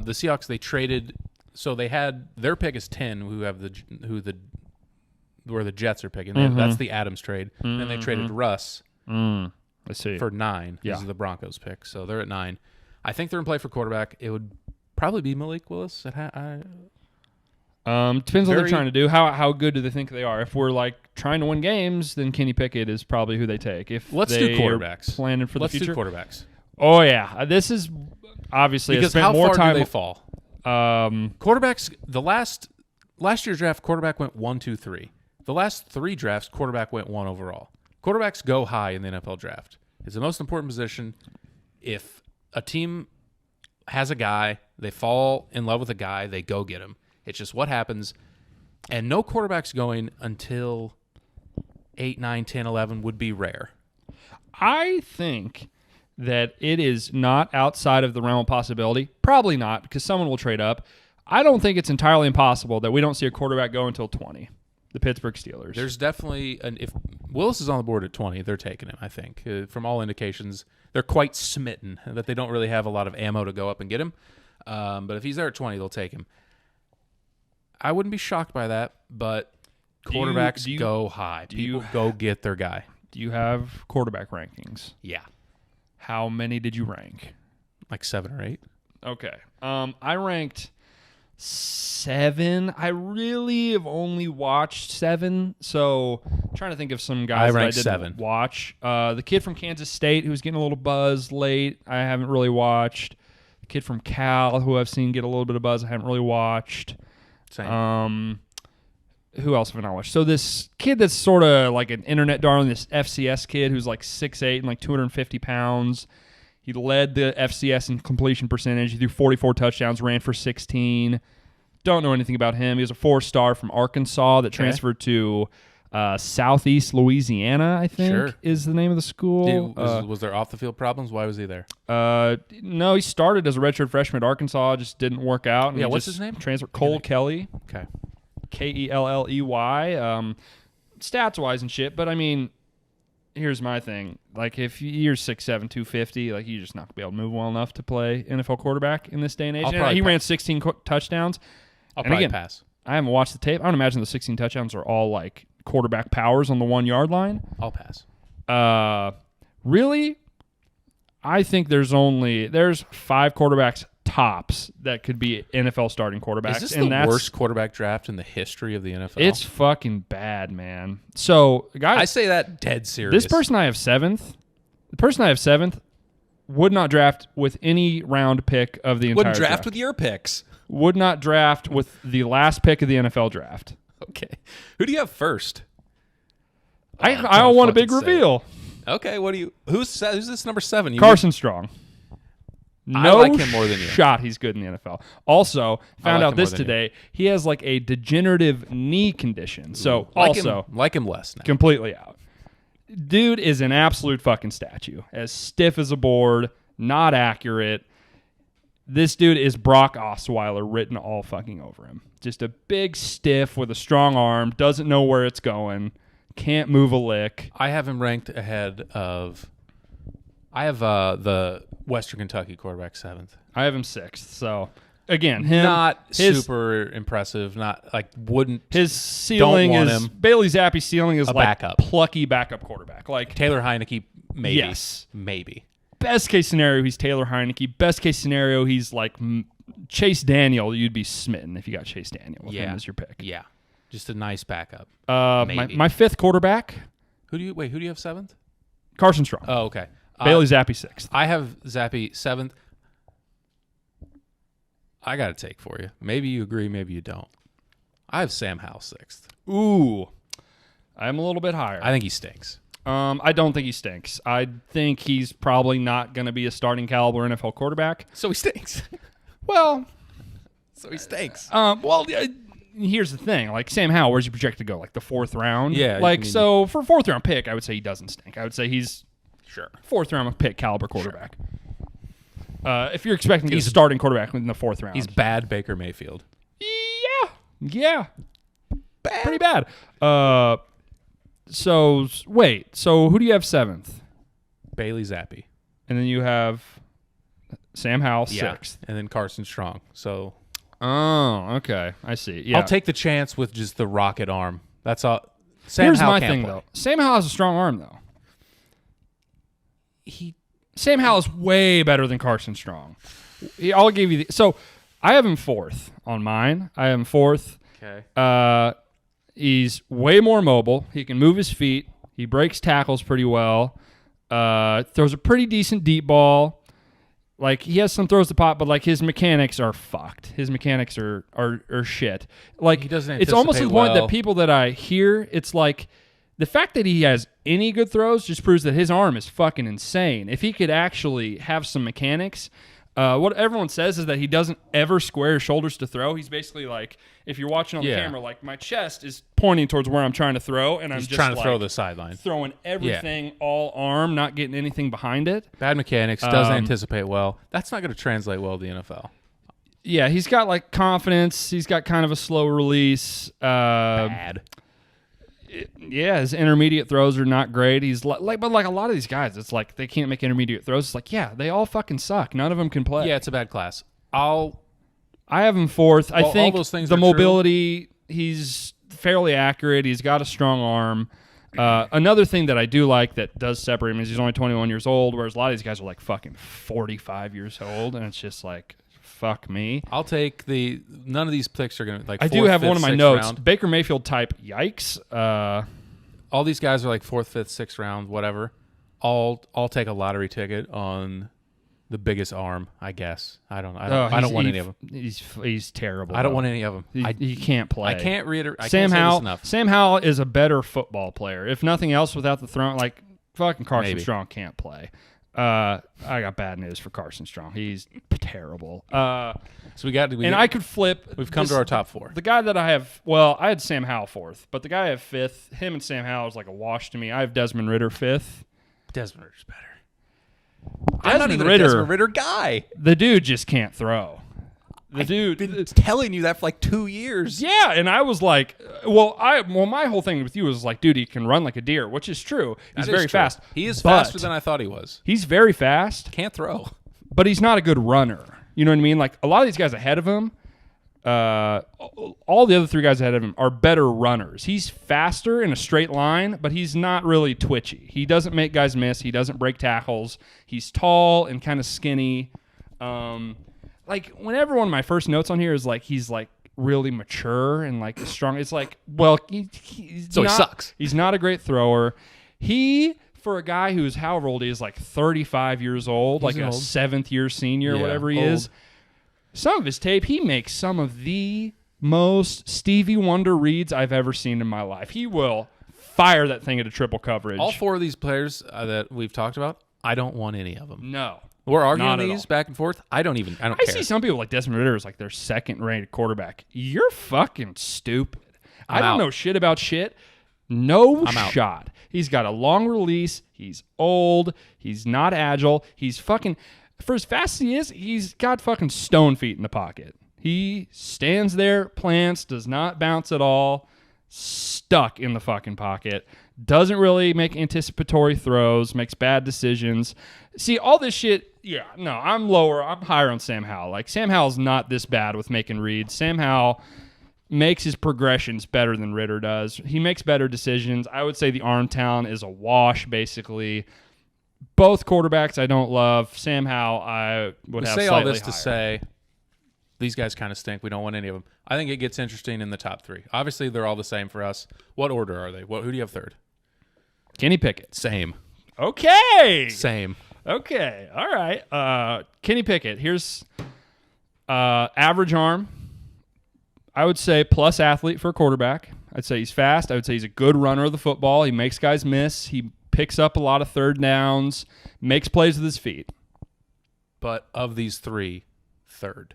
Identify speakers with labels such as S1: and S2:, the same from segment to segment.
S1: The Seahawks, they traded. So they had their pick is 10. Where the Jets are picking. That's the Adams trade. And then they traded Russ
S2: I see.
S1: for 9.
S2: Yeah.
S1: This is the Broncos pick. So they're at 9. I think they're in play for quarterback. It would probably be Malik Willis.
S2: Depends what they're trying to do. How good do they think they are? If we're like trying to win games, then Kenny Pickett is probably who they take. If
S1: Let's
S2: they
S1: do quarterbacks.
S2: Are planning for the future.
S1: Let's do quarterbacks.
S2: Oh yeah, this is obviously
S1: Because
S2: I spent
S1: how
S2: more
S1: far
S2: time.
S1: do they fall? Quarterbacks. The last year's draft, quarterback went 1, 2, 3. The last 3 drafts, quarterback went 1 overall. Quarterbacks go high in the NFL draft. It's the most important position. If a team has a guy, they fall in love with a guy, they go get him. It's just what happens. And no quarterbacks going until 8, 9, 10, 11 would be rare.
S2: I think that it is not outside of the realm of possibility. Probably not, because someone will trade up. I don't think it's entirely impossible that we don't see a quarterback go until 20. The Pittsburgh Steelers.
S1: There's definitely if Willis is on the board at 20, they're taking him, I think. From all indications, they're quite smitten that they don't really have a lot of ammo to go up and get him. But if he's there at 20, they'll take him. I wouldn't be shocked by that, but quarterbacks go high. People go get their guy.
S2: Do you have quarterback rankings?
S1: Yeah.
S2: How many did you rank?
S1: Like 7 or 8.
S2: Okay. I ranked 7. I really have only watched 7, so I'm trying to think of some guys that I didn't
S1: 7.
S2: watch. The kid from Kansas State who's getting a little buzz late, I haven't really watched. The kid from Cal who I've seen get a little bit of buzz, I haven't really watched.
S1: Same.
S2: Who else have I not watched? So this kid that's sort of like an internet darling, this FCS kid who's like 6'8" and like 250 pounds. He led the FCS in completion percentage. He threw 44 touchdowns, ran for 16. Don't know anything about him. He was a 4-star from Arkansas that transferred to Southeast Louisiana, I think, is the name of the school.
S1: Was there off-the-field problems? Why was he there?
S2: No, he started as a redshirt freshman at Arkansas. Just didn't work out. And
S1: what's his name?
S2: Transferred. Cole Kelly.
S1: Okay.
S2: Kelley. Stats-wise and shit. But, I mean, here's my thing. Like, if you're 6'7", 250, like, you're just not going to be able to move well enough to play NFL quarterback in this day and age. He ran 16 touchdowns.
S1: I'll probably pass.
S2: I haven't watched the tape. I don't imagine the 16 touchdowns are all, like, quarterback powers on the 1-yard line.
S1: I'll pass.
S2: Really? I think there's 5 quarterbacks tops that could be NFL starting quarterbacks.
S1: Is this the worst quarterback draft in the history of the NFL?
S2: It's fucking bad, man. So, guys,
S1: I say that dead serious.
S2: This person I have 7th. The person I have 7th would not draft with any round pick of the entire
S1: draft. Wouldn't draft with your picks.
S2: Would not draft with the last pick of the NFL draft.
S1: Okay. Who do you have first?
S2: I don't want a big reveal.
S1: Okay, who's this number 7?
S2: Carson Strong.
S1: No, I like him more than you.
S2: Shot he's good in the NFL. Also, found out this today. He has like a degenerative knee condition. So
S1: like him less now.
S2: Completely out. Dude is an absolute fucking statue. As stiff as a board, not accurate. This dude is Brock Osweiler written all fucking over him. Just a big stiff with a strong arm, doesn't know where it's going, can't move a lick.
S1: I have him ranked ahead of... I have the Western Kentucky quarterback 7th.
S2: I have him 6th. So, again,
S1: super impressive. Not like
S2: his ceiling is... Bailey Zappe's ceiling is like
S1: backup.
S2: Plucky backup quarterback. Like
S1: Taylor Heineke, maybe.
S2: Yes.
S1: Maybe.
S2: Best case scenario, he's Taylor Heineke. Best case scenario, he's like Chase Daniel. You'd be smitten if you got Chase Daniel with him as your pick.
S1: Yeah. Just a nice backup.
S2: My 5th quarterback.
S1: Who do you have 7th?
S2: Carson Strong.
S1: Oh, okay.
S2: Bailey Zappe 6th.
S1: I have Zappe 7th. I got a take for you. Maybe you agree, maybe you don't. I have Sam Howell 6th.
S2: Ooh. I'm a little bit higher.
S1: I think he stinks.
S2: I don't think he stinks. I think he's probably not going to be a starting caliber NFL quarterback.
S1: So he stinks.
S2: Well.
S1: So he stinks.
S2: Here's the thing. Like, Sam Howell, where's he projected to go? Like, the 4th round?
S1: Yeah.
S2: So, for a 4th round pick, I would say he doesn't stink. I would say he's...
S1: Sure.
S2: 4th round pick caliber quarterback. Sure. If you're expecting to get a starting quarterback in the 4th round.
S1: He's bad Baker Mayfield.
S2: Yeah. Bad. Pretty bad. So who do you have 7th?
S1: Bailey Zappe.
S2: And then you have Sam Howell,
S1: Yeah.
S2: 6th.
S1: And then Carson Strong. So
S2: Oh, okay. I see. Yeah.
S1: I'll take the chance with just the rocket arm. That's all. Sam
S2: Here's
S1: Howell
S2: my
S1: can't
S2: thing,
S1: play.
S2: though. Sam Howell has a strong arm, though. Sam Howell is way better than Carson Strong. I'll give you so I have him 4th on mine. I have him 4th.
S1: Okay.
S2: He's way more mobile. He can move his feet. He breaks tackles pretty well. Throws a pretty decent deep ball. Like, he has some throws to pop, but like his mechanics are fucked. His mechanics are shit. Like,
S1: He doesn't
S2: it's almost to the point
S1: well.
S2: that people that I hear, it's like the fact that he has any good throws just proves that his arm is fucking insane. If he could actually have some mechanics, what everyone says is that he doesn't ever square his shoulders to throw. He's basically like, if you're watching on the camera, like my chest is pointing towards where I'm trying to throw, and I'm
S1: He's
S2: just
S1: trying to
S2: like,
S1: throw the sideline.
S2: throwing everything all arm, not getting anything behind it.
S1: Bad mechanics, doesn't anticipate well. That's not going to translate well to the NFL.
S2: Yeah, he's got like confidence. He's got kind of a slow release.
S1: Bad.
S2: Yeah, his intermediate throws are not great. He's but like a lot of these guys, it's like they can't make intermediate throws. It's like, yeah, they all fucking suck. None of them can play.
S1: Yeah, it's a bad class.
S2: I have him 4th. I think
S1: all those things
S2: the
S1: are
S2: mobility, he's fairly accurate. He's got a strong arm. Another thing that I do like that does separate him is he's only 21 years old, whereas a lot of these guys are like fucking 45 years old, and it's just like, fuck me.
S1: I'll take none of these picks are going to like.
S2: I do
S1: fourth,
S2: have
S1: fifth,
S2: one of my
S1: sixth
S2: notes.
S1: round.
S2: Baker Mayfield type, yikes.
S1: All these guys are like 4th, 5th, 6th round, whatever. I'll take a lottery ticket on the biggest arm, I guess. I don't want any of them.
S2: He's terrible.
S1: I don't
S2: though.
S1: want any of them.
S2: He can't play.
S1: I can't reiterate. I
S2: Sam
S1: can't say this
S2: Howell.
S1: enough.
S2: Sam Howell is a better football player. If nothing else, without the throwing, like fucking Carson
S1: Maybe.
S2: Strong can't play. I got bad news for Carson Strong. He's terrible.
S1: So
S2: I could flip.
S1: We've come to our top 4.
S2: The guy that I have, well, I had Sam Howell 4th, but the guy I have 5th, him and Sam Howell is like a wash to me. I have Desmond Ridder 5th.
S1: Desmond Ritter's better.
S2: Desmond
S1: I'm not even
S2: Ridder,
S1: a Desmond Ritter guy.
S2: the dude just can't throw.
S1: I've been telling you that for like 2 years.
S2: Yeah, and I was like, my whole thing with you was like, dude, he can run like a deer, which is true. He's
S1: That is
S2: very
S1: true.
S2: fast.
S1: He is
S2: but
S1: faster than I thought he was.
S2: He's very fast,
S1: Can't throw.
S2: but he's not a good runner. You know what I mean? Like a lot of these guys ahead of him, all the other 3 guys ahead of him are better runners. He's faster in a straight line, but he's not really twitchy. He doesn't make guys miss. He doesn't break tackles. He's tall and kind of skinny. Like whenever one of my first notes on here is like he's like really mature and like strong. It's like, well, he
S1: sucks.
S2: He's not a great thrower. For a guy who's however old he is, like 35 years old, like a 7th year senior,
S1: Yeah,
S2: whatever he
S1: old.
S2: is. Some of his tape, he makes some of the most Stevie Wonder reads I've ever seen in my life. He will fire that thing into triple coverage.
S1: All 4 of these players that we've talked about, I don't want any of them.
S2: No.
S1: We're arguing
S2: Not at
S1: these
S2: all.
S1: back and forth. I don't
S2: I
S1: care.
S2: see some people like Desmond Ridder is like their 2nd-rated quarterback. You're fucking stupid. I don't
S1: out.
S2: know shit about shit. No
S1: I'm out.
S2: shot. He's got a long release. He's old. He's not agile. He's fucking... For as fast as he is, he's got fucking stone feet in the pocket. He stands there, plants, does not bounce at all, stuck in the fucking pocket, doesn't really make anticipatory throws, makes bad decisions. See, all this shit, I'm higher on Sam Howell. Like, Sam Howell's not this bad with making reads. Sam Howell makes his progressions better than Ridder does. He makes better decisions. I would say the arm talent is a wash, basically. Both quarterbacks I don't love. Sam Howell I would
S1: We
S2: have
S1: say
S2: slightly
S1: all this to
S2: higher.
S1: say these guys kind of stink. We don't want any of them. I think it gets interesting in the top 3. Obviously, they're all the same for us. What order are they? Who do you have 3rd?
S2: Kenny Pickett.
S1: Same.
S2: Okay.
S1: Same.
S2: Okay. All right. Kenny Pickett. Here's average arm. I would say plus athlete for a quarterback. I'd say he's fast. I would say he's a good runner of the football. He makes guys miss. He picks up a lot of 3rd downs, makes plays with his feet.
S1: But of these 3, 3rd.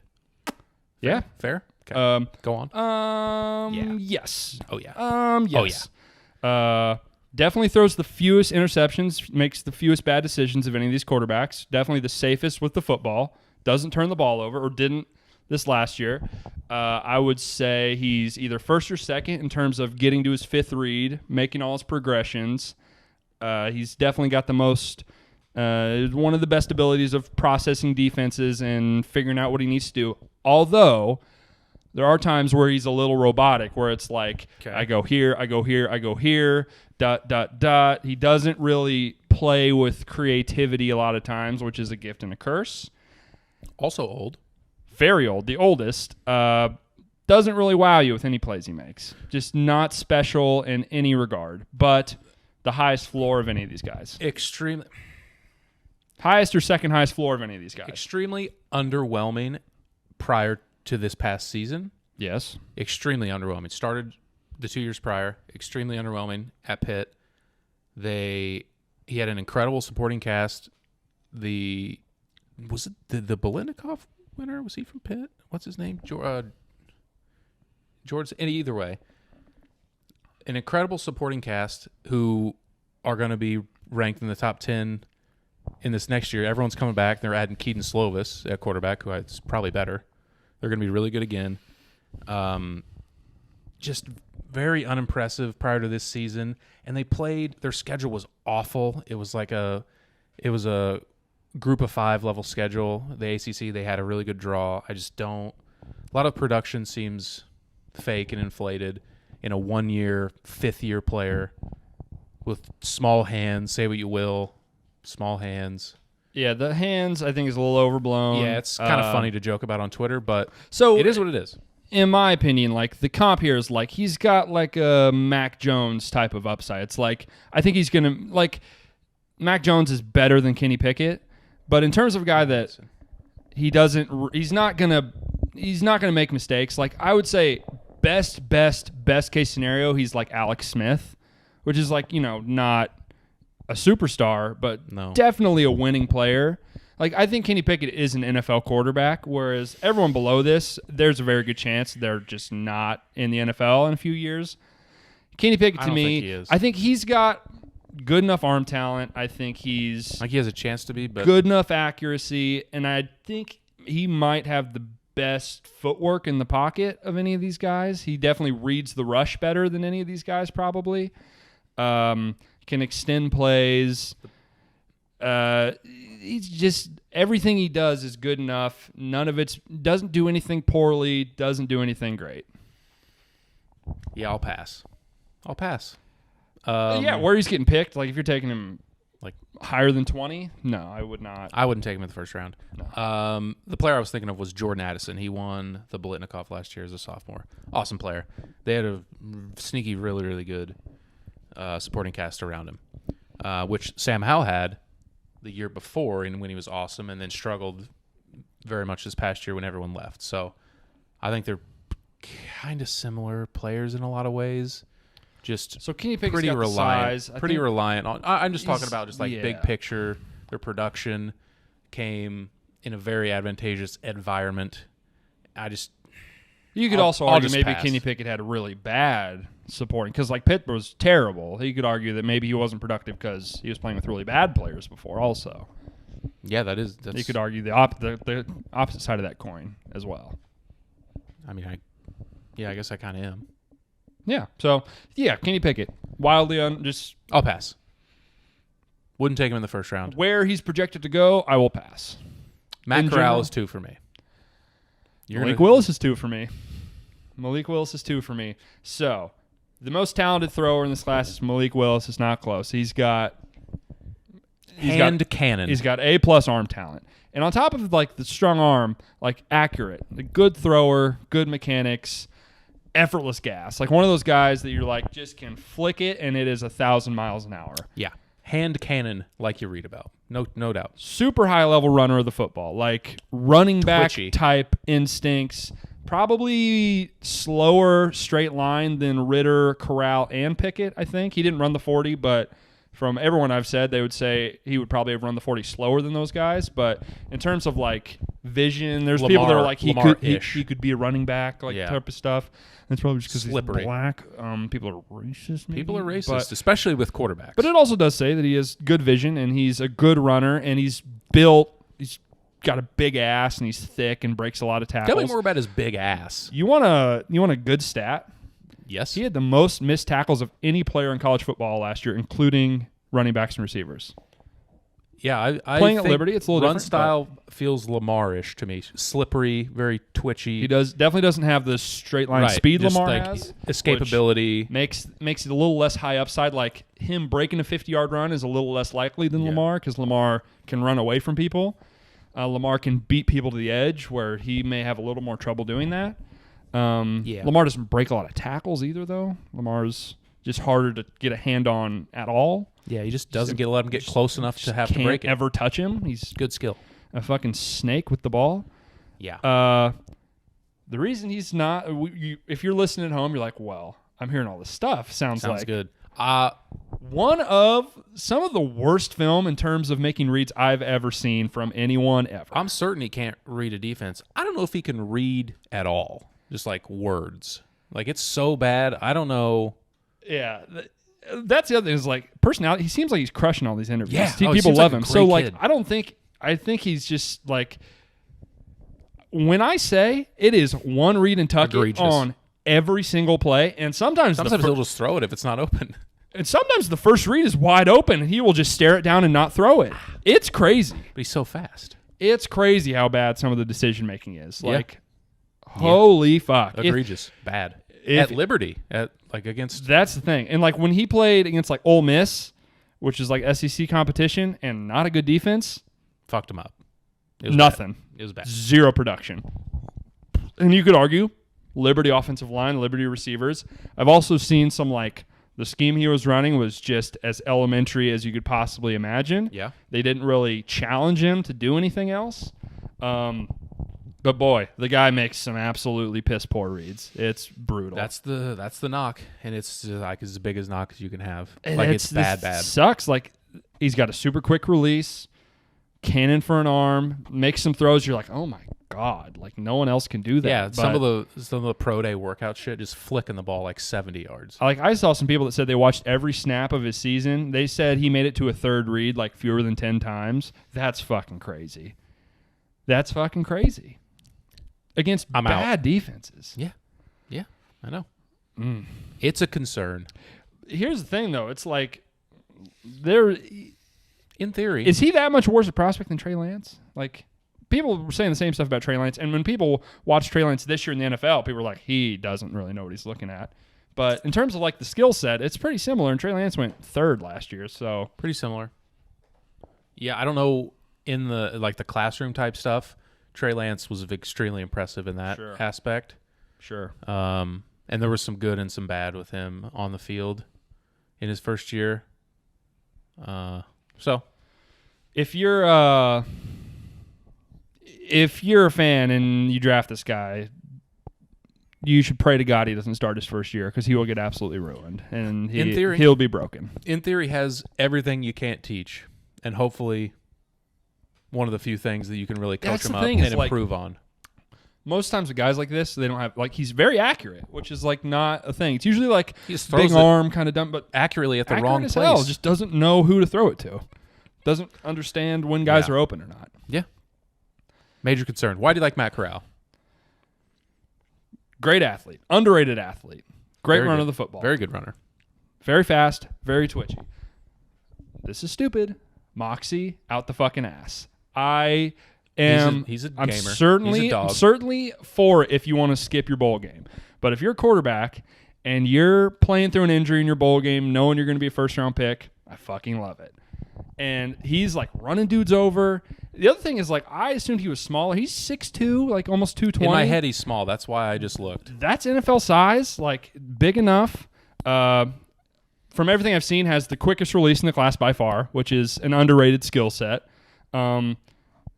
S2: Yeah.
S1: Fair? Okay. Go on.
S2: Yeah. Yes.
S1: Oh, yeah.
S2: Yes. Definitely throws the fewest interceptions, makes the fewest bad decisions of any of these quarterbacks. Definitely the safest with the football. Doesn't turn the ball over, or didn't this last year. I would say he's either 1st or 2nd in terms of getting to his 5th read, making all his progressions. He's definitely got the most One of the best abilities of processing defenses and figuring out what he needs to do. Although there are times where he's a little robotic, where it's like, I go here, I go here, I go here, ... He doesn't really play with creativity a lot of times, which is a gift and a curse.
S1: Also old.
S2: Very old. The oldest. Doesn't really wow you with any plays he makes. Just not special in any regard. But the highest floor of any of these guys.
S1: Extremely.
S2: Highest or second highest floor of any of these guys.
S1: Extremely underwhelming prior to this past season.
S2: Yes.
S1: Extremely underwhelming. Started the 2 years prior. Extremely underwhelming at Pitt. He had an incredible supporting cast. Was it the Biletnikoff winner? Was he from Pitt? What's his name? George. Either way, an incredible supporting cast who are going to be ranked in the top 10 in this next year. Everyone's coming back. They're adding Keaton Slovis at quarterback, who is probably better. They're going to be really good again. Just very unimpressive prior to this season. And their schedule was awful. It was a group of 5 level schedule. The ACC, they had a really good draw. A lot of production seems fake and inflated in a 1-year, 5th-year player with small hands. Say what you will. Small hands.
S2: Yeah, the hands I think is a little overblown.
S1: Yeah, it's kind of funny to joke about on Twitter, but
S2: so
S1: it is what it is.
S2: In my opinion, like the comp here is like he's got like a Mac Jones type of upside. It's like I think he's gonna Mac Jones is better than Kenny Pickett, but in terms of a guy that he's not gonna make mistakes. Like I would say best case scenario, he's like Alex Smith, which is like, not a superstar, but definitely a winning player. Like, I think Kenny Pickett is an NFL quarterback, whereas everyone below this, there's a very good chance they're just not in the NFL in a few years. Kenny Pickett, to me, I think he's got good enough arm talent. I think he has
S1: a chance to be, but
S2: good enough accuracy, and I think he might have the best footwork in the pocket of any of these guys. He definitely reads the rush better than any of these guys, probably. Can extend plays. He's just everything he does is good enough. None of it doesn't do anything poorly. Doesn't do anything great.
S1: Yeah, I'll pass.
S2: Yeah, where he's getting picked. Like if you're taking him like higher than 20, no, I would not.
S1: I wouldn't take him in the first round.
S2: No.
S1: The player I was thinking of was Jordan Addison. He won the Biletnikoff last year as a sophomore. Awesome player. They had a sneaky, really, really good supporting cast around him, which Sam Howell had the year before and when he was awesome, and then struggled very much this past year when everyone left. So I think they're kind of similar players in a lot of ways.
S2: So Kenny Pickett's
S1: pretty
S2: got
S1: reliant,
S2: the size.
S1: pretty reliant on. I'm just talking about just like big picture. Their production came in a very advantageous environment.
S2: You could also argue maybe
S1: pass.
S2: Kenny Pickett had a really bad supporting because like Pitt was terrible. You could argue that maybe he wasn't productive because he was playing with really bad players before. Also,
S1: yeah, that's.
S2: You could argue the opposite side of that coin as well.
S1: I mean, I guess I kind of am.
S2: Yeah. So yeah, Kenny Pickett, wildly
S1: I'll pass. Wouldn't take him in the first round.
S2: Where he's projected to go, I will pass.
S1: Matt Corral is 2 for me.
S2: Malik Willis is 2 for me. So, the most talented thrower in this class is Malik Willis. It's not close. He's got
S1: cannon.
S2: He's got A+ arm talent. And on top of like the strong arm, like accurate, a good thrower, good mechanics, effortless gas. Like one of those guys that you're like just can flick it and it is 1,000 miles an hour.
S1: Yeah. Hand cannon like you read about. No doubt.
S2: Super high level runner of the football. Like running back
S1: Twitchy
S2: type instincts. Probably slower straight line than Ritter, Corral, and Pickett, I think. He didn't run the 40, but from everyone I've said, they would say he would probably have run the 40 slower than those guys. But in terms of like vision, there's people that are like he could be a running back, type of stuff. That's probably just because he's black. People are racist. Maybe?
S1: People are racist, especially with quarterbacks.
S2: But it also does say that he has good vision and he's a good runner and he's built. He's got a big ass and he's thick and breaks a lot of tackles.
S1: Tell me more about his big ass.
S2: You want a good stat?
S1: Yes.
S2: He had the most missed tackles of any player in college football last year, including running backs and receivers.
S1: Yeah, I
S2: Playing at
S1: think
S2: Liberty, it's a little
S1: run
S2: different,
S1: style feels Lamar-ish to me. Slippery, very twitchy.
S2: He definitely doesn't have the straight line
S1: Right,
S2: speed
S1: just
S2: Lamar
S1: like
S2: has.
S1: escapability.
S2: Makes it a little less high upside. Like him breaking a 50-yard run is a little less likely than Lamar because Lamar can run away from people. Lamar can beat people to the edge where he may have a little more trouble doing that. Lamar doesn't break a lot of tackles either, though. Lamar's just harder to get a hand on at all.
S1: Yeah, he just doesn't let him get close enough to have to break it.
S2: Can't ever touch him. He's
S1: Good skill.
S2: a fucking snake with the ball.
S1: Yeah.
S2: The reason he's not, if you're listening at home, you're like, well, I'm hearing all this stuff. Sounds like
S1: good.
S2: one of some of the worst film in terms of making reads I've ever seen from anyone ever.
S1: I'm certain he can't read a defense. I don't know if he can read at all. Just like words. Like it's so bad. I don't know.
S2: Yeah. That's the other thing is like personality. He seems like he's crushing all these interviews.
S1: Yeah.
S2: People love him. So like,
S1: kid.
S2: I think he's just like, when I say it is one read and tuck it on every single play, and sometimes
S1: he'll just throw it if it's not open.
S2: And sometimes the first read is wide open, and he will just stare it down and not throw it. It's crazy.
S1: But he's so fast.
S2: It's crazy how bad some of the decision making is. Like, holy fuck,
S1: egregious, bad. At Liberty, against.
S2: That's the thing, and like when he played against like Ole Miss, which is like SEC competition and not a good defense,
S1: fucked him up. It was
S2: nothing.
S1: Bad. It was bad.
S2: Zero production. And you could argue Liberty offensive line, Liberty receivers. I've also seen some like the scheme he was running was just as elementary as you could possibly imagine.
S1: Yeah. They
S2: didn't really challenge him to do anything else. But boy, the guy makes some absolutely piss poor reads. It's brutal.
S1: That's the knock, and it's like as big as knock as you can have.
S2: And
S1: like it's bad.
S2: Sucks. Like he's got a super quick release, cannon for an arm, makes some throws. You're like, oh my god, like no one else can do that.
S1: Yeah, some of the pro day workout shit, just flicking the ball like 70 yards.
S2: Like I saw some people that said they watched every snap of his season. They said he made it to a third read like fewer than 10 times. That's fucking crazy. That's fucking crazy. Against bad defenses.
S1: Yeah, I know. It's a concern.
S2: Here's the thing, though. It's like
S1: in theory,
S2: is he that much worse a prospect than Trey Lance? Like people were saying the same stuff about Trey Lance, and when people watch Trey Lance this year in the NFL, people were like, he doesn't really know what he's looking at. But in terms of like the skill set, it's pretty similar. And Trey Lance went third last year, so
S1: pretty similar. Yeah, I don't know in the the classroom type stuff. Trey Lance was extremely impressive in that aspect.
S2: Sure.
S1: And there was some good and some bad with him on the field in his first year. So
S2: if you're a fan and you draft this guy, you should pray to God he doesn't start his first year because he will get absolutely ruined. And
S1: in theory,
S2: he'll be broken.
S1: In theory, has everything you can't teach, and hopefully one of the few things that you can really coach him up and improve on.
S2: Most times with guys like this, they don't have he's very accurate, which is like not a thing. It's usually like
S1: he just throws
S2: big arm kind of dumb, but
S1: accurately at the wrong place.
S2: Hell, just doesn't know who to throw it to. Doesn't understand when guys are open or not.
S1: Yeah. Major concern. Why do you like Matt Corral?
S2: Great athlete, underrated athlete, great
S1: Very
S2: runner
S1: good.
S2: of the football,
S1: very good runner,
S2: very fast, very twitchy. This is stupid. Moxie out the fucking ass. I am.
S1: He's a gamer.
S2: I'm certainly for it if you want to skip your bowl game. But if you're a quarterback and you're playing through an injury in your bowl game, knowing you're going to be a first round pick, I fucking love it. And he's like running dudes over. The other thing is like I assumed he was smaller. He's 6'2", like almost 220.
S1: In my head, he's small. That's why I just looked.
S2: That's NFL size, like big enough. From everything I've seen, has the quickest release in the class by far, which is an underrated skill set.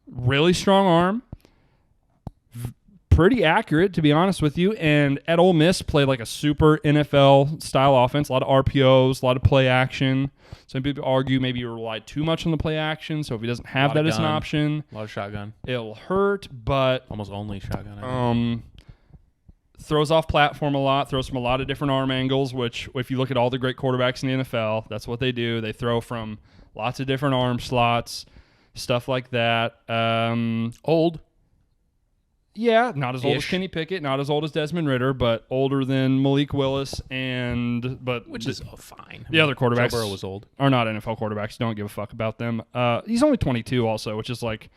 S2: Really strong arm. Pretty accurate, to be honest with you. And at Ole Miss, played like a super NFL-style offense. A lot of RPOs, a lot of play action. Some people argue maybe you relied too much on the play action, so if he doesn't have that as an option,
S1: a lot of shotgun.
S2: It'll hurt, but
S1: almost only shotgun.
S2: Throws off platform a lot, throws from a lot of different arm angles, which if you look at all the great quarterbacks in the NFL, that's what they do. They throw from lots of different arm slots, stuff like that.
S1: Old.
S2: Yeah, not as old as
S1: Ish.
S2: Kenny Pickett, not as old as Desmond Ritter, but older than Malik Willis
S1: Which is fine.
S2: The other quarterbacks
S1: Joe Burrow was old.
S2: are not NFL quarterbacks. Don't give a fuck about them. He's only 22 also, which is like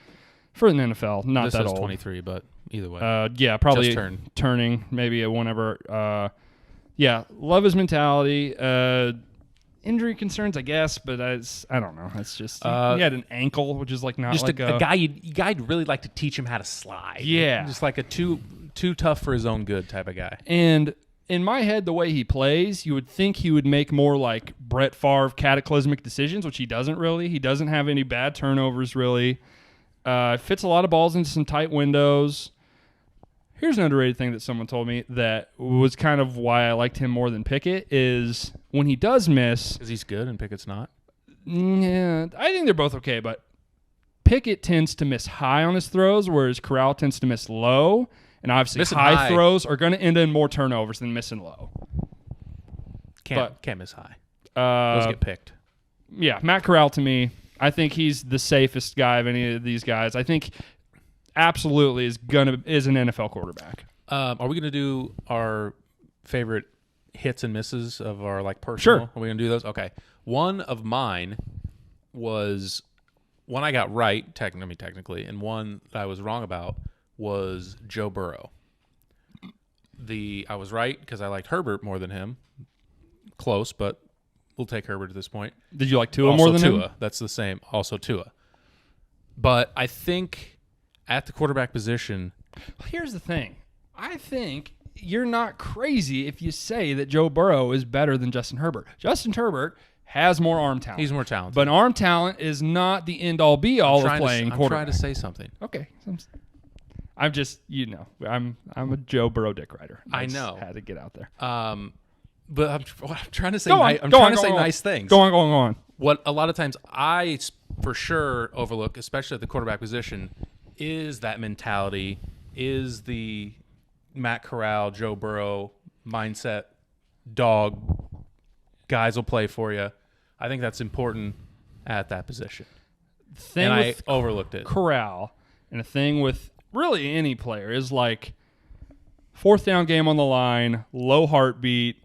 S2: for an NFL, not
S1: This
S2: that
S1: says
S2: old.
S1: 23, but either way.
S2: Yeah, probably
S1: Just
S2: turning maybe at whenever. Yeah, love his mentality. Injury concerns, I guess, but I don't know. It's just he had an ankle, which is like not
S1: just
S2: like
S1: a guy you'd really like to teach him how to slide.
S2: Yeah.
S1: Just like a too tough for his own good type of guy.
S2: And in my head, the way he plays, you would think he would make more like Brett Favre cataclysmic decisions, which he doesn't really. He doesn't have any bad turnovers, really. Fits a lot of balls into some tight windows. Here's an underrated thing that someone told me that was kind of why I liked him more than Pickett is when he does miss.
S1: Because he's good and Pickett's not.
S2: Yeah, I think they're both okay, but Pickett tends to miss high on his throws, whereas Corral tends to miss low. And obviously,
S1: Missing
S2: high
S1: high.
S2: throws are going to end in more turnovers than missing low.
S1: Can't miss high. Those get picked.
S2: Yeah, Matt Corral to me, I think he's the safest guy of any of these guys. I think absolutely is an NFL quarterback.
S1: Are we gonna do our favorite hits and misses of our like personal?
S2: Sure.
S1: Are we gonna do those? Okay. One of mine was one I got right, technically, and one that I was wrong about was Joe Burrow. I was right because I liked Herbert more than him. Close, but we'll take Herbert at this point.
S2: Did you like Tua
S1: Also
S2: more than
S1: Tua.
S2: him?
S1: That's the same. Also Tua. But I think at the quarterback position,
S2: Here's the thing. I think you're not crazy if you say that Joe Burrow is better than Justin Herbert. Justin Herbert has more arm talent.
S1: he's more talented.
S2: But arm talent is not the end-all be-all of playing
S1: I'm
S2: quarterback.
S1: trying to say something.
S2: Okay. I'm just, I'm a Joe Burrow dick rider.
S1: I
S2: just
S1: know.
S2: Had to get out there.
S1: But I'm trying to say
S2: Go on.
S1: I'm
S2: Go
S1: trying
S2: on,
S1: to
S2: go
S1: say
S2: on.
S1: nice things.
S2: Go on.
S1: What a lot of times I for sure overlook, especially at the quarterback position, is that mentality, is the Matt Corral, Joe Burrow mindset, dog, guys will play for you. I think that's important at that position.
S2: Thing
S1: And
S2: with
S1: I overlooked it.
S2: Corral and a thing with really any player is like fourth down game on the line, low heartbeat,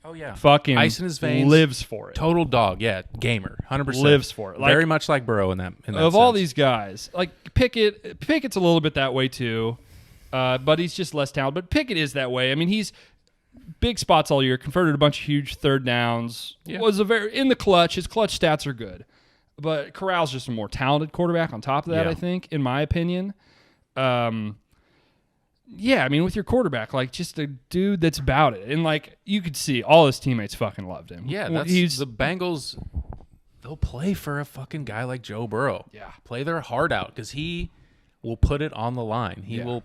S1: Oh, yeah.
S2: fucking
S1: Ice in his veins.
S2: lives for it.
S1: Total dog. Yeah. Gamer. 100%.
S2: Lives for it. Like,
S1: Very much like Burrow in that
S2: of all
S1: sense.
S2: these guys, like Pickett's a little bit that way too, but he's just less talented. But Pickett is that way. I mean, he's big spots all year, converted a bunch of huge third downs.
S1: Yeah.
S2: Was in the clutch. His clutch stats are good, but Corral's just a more talented quarterback. On top of that,
S1: Yeah.
S2: I think, in my opinion, yeah, I mean, with your quarterback, like just a dude that's about it, and like you could see all his teammates fucking loved him.
S1: Yeah,
S2: Well,
S1: that's the Bengals. They'll play for a fucking guy like Joe Burrow.
S2: Yeah.
S1: Play their heart out because he will put it on the line. He
S2: Yeah.
S1: will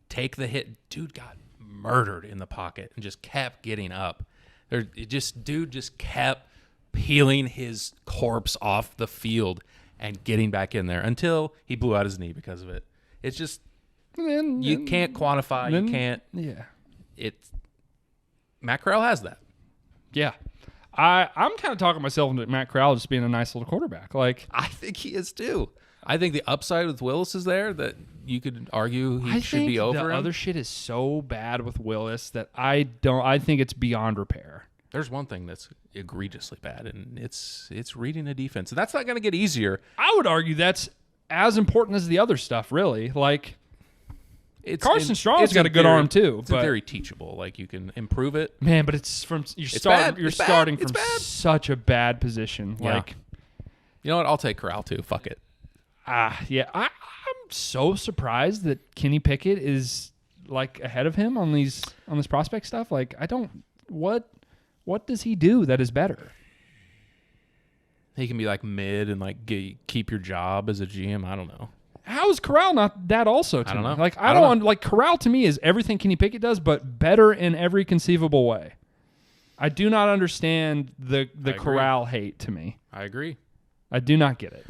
S1: take the hit. Dude got murdered in the pocket and just kept getting up. Dude just kept peeling his corpse off the field and getting back in there until he blew out his knee because of it. It's just you can't quantify. You can't.
S2: Yeah.
S1: Matt Corral has that.
S2: Yeah. I'm kind of talking myself into Matt Corral just being a nice little quarterback. Like,
S1: I think he is too. I think the upside with Willis is there that you could argue he
S2: I
S1: should
S2: think
S1: be over
S2: the
S1: him.
S2: other shit is so bad with Willis that I think it's beyond repair.
S1: There's one thing that's egregiously bad, and it's reading a defense. And that's not going to get easier.
S2: I would argue that's as important as the other stuff, really. Like, Carson Strong's got a good arm too.
S1: It's
S2: but
S1: very teachable. Like you can improve it.
S2: man, but it's from you're
S1: bad.
S2: You're
S1: It's bad.
S2: starting
S1: It's
S2: from
S1: bad.
S2: such a bad position.
S1: Yeah.
S2: Like,
S1: You know what? I'll take Corral too. Fuck it.
S2: yeah, I'm so surprised that Kenny Pickett is like ahead of him on this prospect stuff. Like, I don't what does he do that is better?
S1: He can be like mid and like keep your job as a GM. I don't know.
S2: How is Corral not that also to
S1: I don't
S2: me?
S1: know.
S2: Like,
S1: I don't know.
S2: like Corral to me is everything Kenny Pickett does, but better in every conceivable way. I do not understand the
S1: agree.
S2: Corral hate to me.
S1: I agree.
S2: I do not get it.